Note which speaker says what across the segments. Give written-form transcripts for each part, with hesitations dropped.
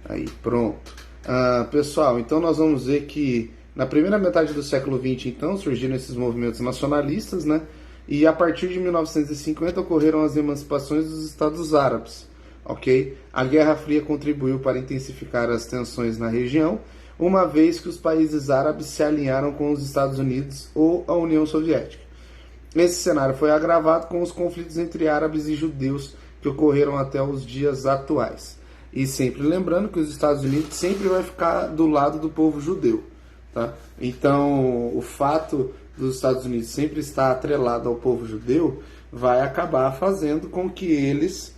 Speaker 1: Aí, pronto. Pessoal, então nós vamos ver que na primeira metade do século XX, então, surgiram esses movimentos nacionalistas, né? E a partir de 1950 ocorreram as emancipações dos Estados Árabes, ok? A Guerra Fria contribuiu para intensificar as tensões na região, uma vez que os países árabes se alinharam com os Estados Unidos ou a União Soviética. Esse cenário foi agravado com os conflitos entre árabes e judeus que ocorreram até os dias atuais. E sempre lembrando que os Estados Unidos sempre vai ficar do lado do povo judeu. Tá? Então, o fato dos Estados Unidos sempre estar atrelado ao povo judeu vai acabar fazendo com que eles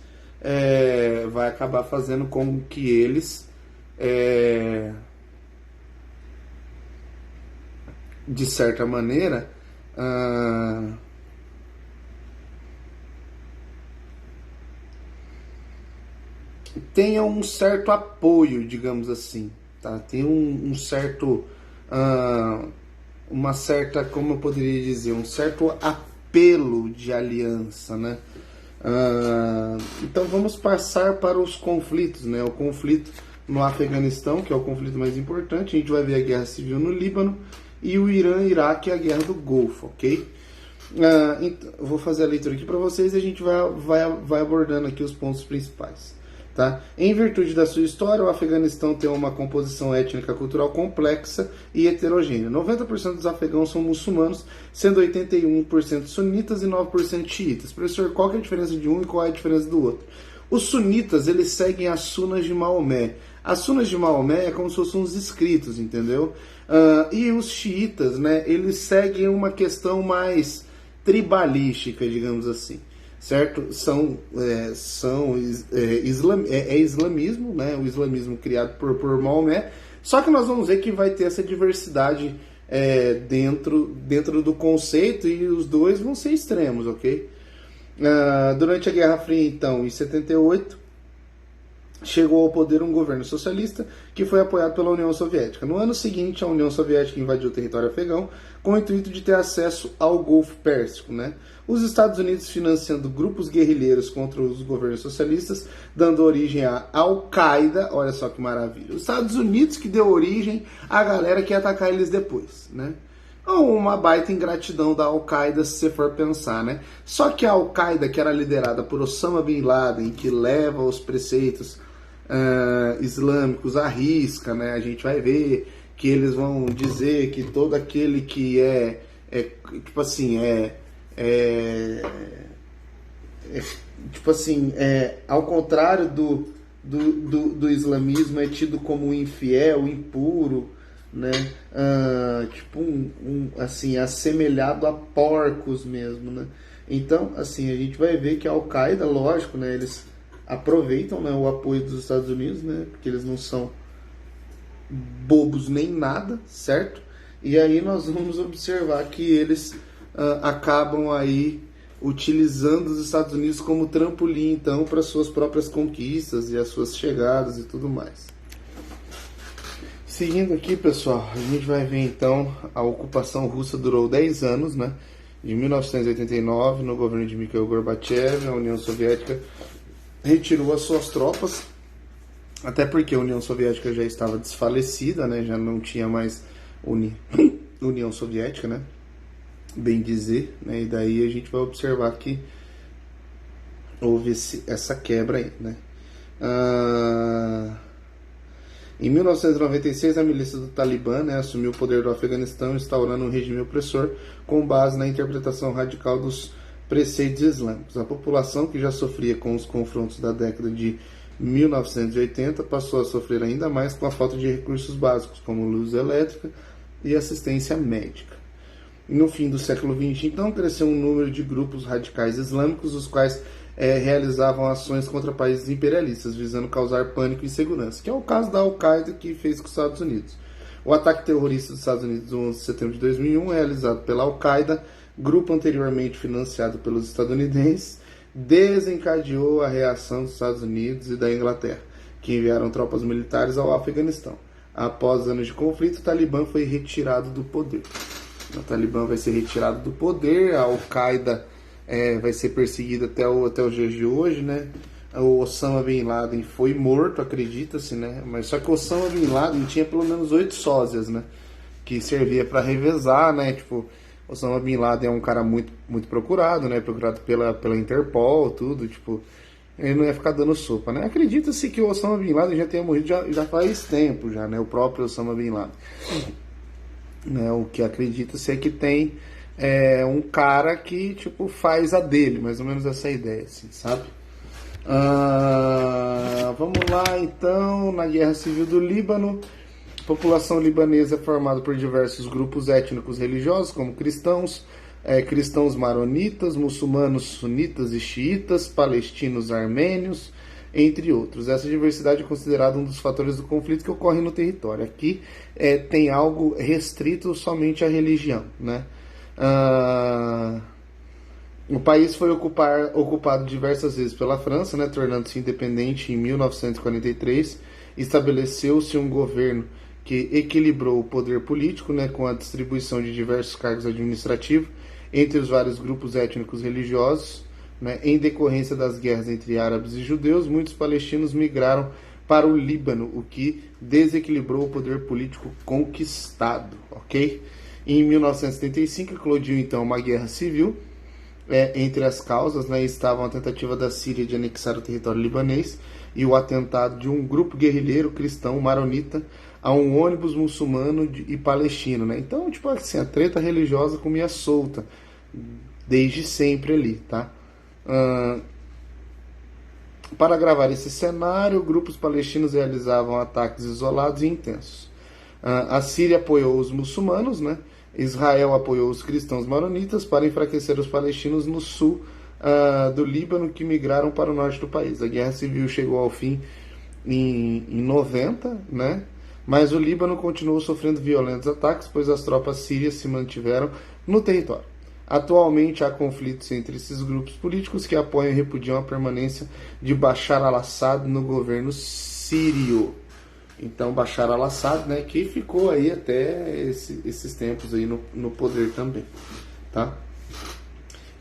Speaker 1: de certa maneira, tenham um certo apoio, digamos assim, tá? Tem um certo, uma certa, como eu poderia dizer, um certo apelo de aliança, né? Então vamos passar para os conflitos, né? O conflito no Afeganistão, que é o conflito mais importante, a gente vai ver a guerra civil no Líbano e o Irã-Iraque, a guerra do Golfo, ok? Então, eu vou fazer a leitura aqui para vocês e a gente vai abordando aqui os pontos principais. Tá? Em virtude da sua história, o Afeganistão tem uma composição étnica cultural complexa e heterogênea. 90% dos afegãos são muçulmanos, sendo 81% sunitas e 9% xiitas. Professor, qual que é a diferença de um e qual é a diferença do outro? Os sunitas, eles seguem as sunas de Maomé. As sunas de Maomé é como se fossem uns escritos, entendeu? E os xiitas, né, eles seguem uma questão mais tribalística, digamos assim. Certo? Islamismo, né? O islamismo criado por Maomé. Só que nós vamos ver que vai ter essa diversidade dentro do conceito e os dois vão ser extremos, ok? Durante a Guerra Fria, então, em 78, chegou ao poder um governo socialista que foi apoiado pela União Soviética. No ano seguinte, a União Soviética invadiu o território afegão com o intuito de ter acesso ao Golfo Pérsico, né? Os Estados Unidos financiando grupos guerrilheiros contra os governos socialistas, dando origem à Al-Qaeda. Olha só que maravilha. Os Estados Unidos que deu origem à galera que ia atacar eles depois, né? Uma baita ingratidão da Al-Qaeda, se você for pensar, né? Só que a Al-Qaeda, que era liderada por Osama Bin Laden, que leva os preceitos islâmicos à risca, né? A gente vai ver que eles vão dizer que todo aquele que tipo assim, ao contrário do islamismo, é tido como infiel, impuro, né? Assim, assemelhado a porcos mesmo, né? Então, assim, a gente vai ver que a Al-Qaeda, lógico, né? Eles aproveitam, né, o apoio dos Estados Unidos, né? Porque eles não são bobos nem nada, certo? E aí nós vamos observar que eles acabam aí utilizando os Estados Unidos como trampolim, então, para suas próprias conquistas e as suas chegadas e tudo mais. Seguindo aqui, pessoal, a gente vai ver, então, a ocupação russa durou 10 anos, né? De 1989, no governo de Mikhail Gorbachev, a União Soviética retirou as suas tropas, até porque a União Soviética já estava desfalecida, né? Já não tinha mais União Soviética, né? Bem dizer, né? E daí a gente vai observar que houve essa quebra aí, né? Em 1996, a milícia do Talibã, né, assumiu o poder do Afeganistão, instaurando um regime opressor com base na interpretação radical dos preceitos islâmicos. A população, que já sofria com os confrontos da década de 1980, passou a sofrer ainda mais com a falta de recursos básicos, como luz elétrica e assistência médica. No fim do século XX, então, cresceu um número de grupos radicais islâmicos, os quais realizavam ações contra países imperialistas, visando causar pânico e insegurança, que é o caso da Al-Qaeda, que fez com os Estados Unidos. O ataque terrorista dos Estados Unidos no 11 de setembro de 2001, realizado pela Al-Qaeda, grupo anteriormente financiado pelos estadunidenses, desencadeou a reação dos Estados Unidos e da Inglaterra, que enviaram tropas militares ao Afeganistão. Após anos de conflito, o Talibã foi retirado do poder. O Talibã vai ser retirado do poder, a Al-Qaeda vai ser perseguida até os dias de hoje, né? o Osama Bin Laden foi morto, acredita-se, né? Mas só que o Osama Bin Laden tinha pelo menos 8 sósias, né? Que servia para revezar, né? Tipo, Osama Bin Laden é um cara muito procurado, né? Procurado pela Interpol, tudo, tipo, ele não ia ficar dando sopa, né? Acredita-se que o Osama Bin Laden já tenha morrido já faz tempo, já, né? O próprio Osama Bin Laden. Né? O que acredita-se é que tem um cara que, tipo, faz a dele, mais ou menos essa ideia, assim, sabe? Vamos lá, então, na Guerra Civil do Líbano, a população libanesa é formada por diversos grupos étnicos religiosos, como cristãos, cristãos maronitas, muçulmanos sunitas e xiitas, palestinos armênios, entre outros. Essa diversidade é considerada um dos fatores do conflito que ocorre no território. Aqui tem algo restrito somente à religião, né? O país foi ocupado diversas vezes pela França, né, tornando-se independente em 1943. Estabeleceu-se um governo que equilibrou o poder político, né, com a distribuição de diversos cargos administrativos entre os vários grupos étnicos religiosos. Né, em decorrência das guerras entre árabes e judeus, muitos palestinos migraram para o Líbano, o que desequilibrou o poder político conquistado. Ok? Em 1975, eclodiu então uma guerra civil. Entre as causas, né, estavam a tentativa da Síria de anexar o território libanês e o atentado de um grupo guerrilheiro cristão maronita a um ônibus muçulmano e palestino. Né? Então, tipo assim, a treta religiosa comia solta desde sempre ali, tá? Para gravar esse cenário, grupos palestinos realizavam ataques isolados e intensos. A Síria apoiou os muçulmanos, né? Israel apoiou os cristãos maronitas para enfraquecer os palestinos no sul do Líbano, que migraram para o norte do país. A guerra civil chegou ao fim em 90, né? Mas o Líbano continuou sofrendo violentos ataques, pois as tropas sírias se mantiveram no território. Atualmente há conflitos entre esses grupos políticos que apoiam e repudiam a permanência de Bashar al-Assad no governo sírio. Então, Bashar al-Assad, né, que ficou aí até esses tempos aí no poder também, tá?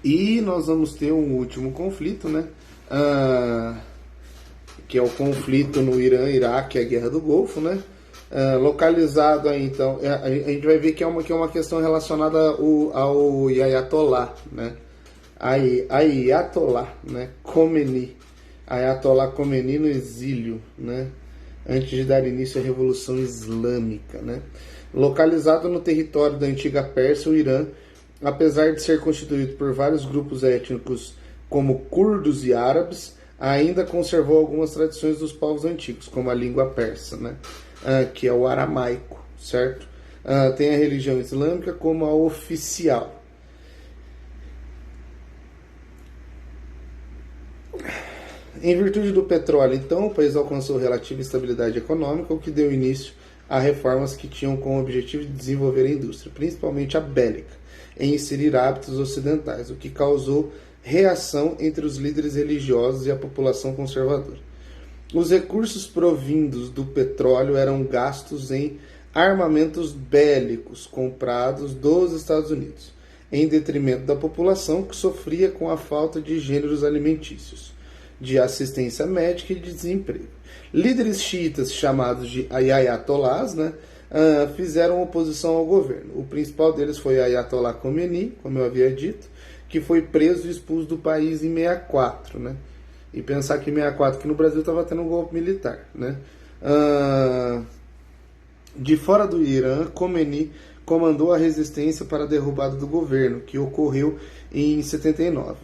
Speaker 1: E nós vamos ter um último conflito, né, que é o conflito no Irã, Iraque, a Guerra do Golfo, né, localizado aí, então, a gente vai ver que é uma questão relacionada ao Ayatollah, né, Ayatollah, né, Khomeini, Ayatollah Khomeini no exílio, né, antes de dar início à Revolução Islâmica, né? Localizado no território da antiga Pérsia, o Irã, apesar de ser constituído por vários grupos étnicos como curdos e árabes, ainda conservou algumas tradições dos povos antigos, como a língua persa, né? Que é o aramaico, certo? Tem a religião islâmica como a oficial. Em virtude do petróleo, então, o país alcançou relativa estabilidade econômica, o que deu início a reformas que tinham como objetivo de desenvolver a indústria, principalmente a bélica, em inserir hábitos ocidentais, o que causou reação entre os líderes religiosos e a população conservadora. Os recursos provindos do petróleo eram gastos em armamentos bélicos comprados dos Estados Unidos, em detrimento da população que sofria com a falta de gêneros alimentícios, de assistência médica e de desemprego. Líderes xiitas chamados de ayatollahs, né, fizeram oposição ao governo. O principal deles foi Ayatollah Khomeini, como eu havia dito, que foi preso e expulso do país em 64, né? E pensar que em 64 que no Brasil estava tendo um golpe militar, né? De fora do Irã, Khomeini comandou a resistência para a derrubada do governo, que ocorreu em 79.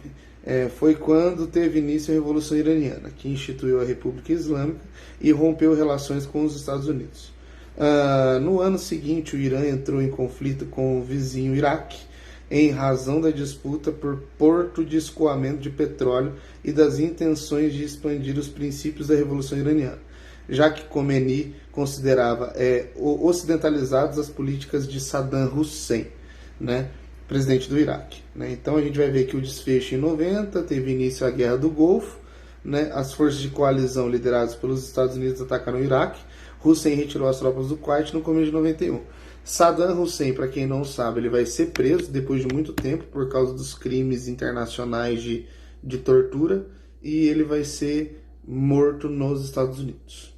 Speaker 1: Foi quando teve início a Revolução Iraniana, que instituiu a República Islâmica e rompeu relações com os Estados Unidos. No ano seguinte, o Irã entrou em conflito com o vizinho Iraque, em razão da disputa por porto de escoamento de petróleo e das intenções de expandir os princípios da Revolução Iraniana, já que Khomeini considerava ocidentalizadas as políticas de Saddam Hussein, né, presidente do Iraque. Né? Então a gente vai ver que o desfecho em 90 teve início a Guerra do Golfo, né? As forças de coalizão lideradas pelos Estados Unidos atacaram o Iraque, Hussein retirou as tropas do Kuwait no começo de 91. Saddam Hussein, para quem não sabe, ele vai ser preso depois de muito tempo por causa dos crimes internacionais de tortura, e ele vai ser morto nos Estados Unidos.